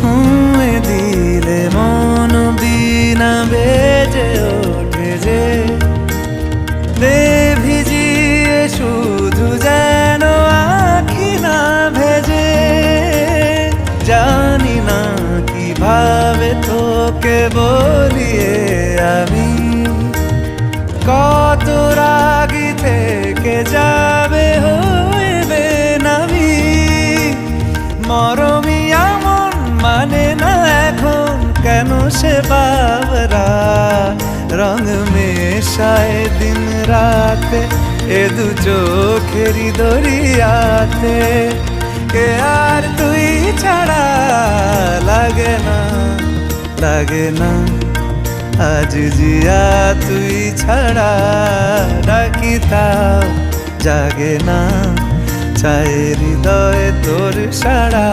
ছুঁয়ে দিলে মন বিনা বেজে ওঠে যে দে ভিজিয়ে শুধু যেন আখি না ভেজে। জানি না কিভাবে তোকে বলিয়ে আমি কত রাগি থেকে যাবে হইবে নামি। মরমি এমন মানে না এখন কেন সে বাবরা রং মেশায় দিন রাতে এ দু চোখেরি দরিয়াতে। কে আর তুই ছাড়া লাগে না লাগে না আজ জিয়া তুই ছাড়া ডাকি তাও জাগে না চায় হৃদয় তোর সাড়া।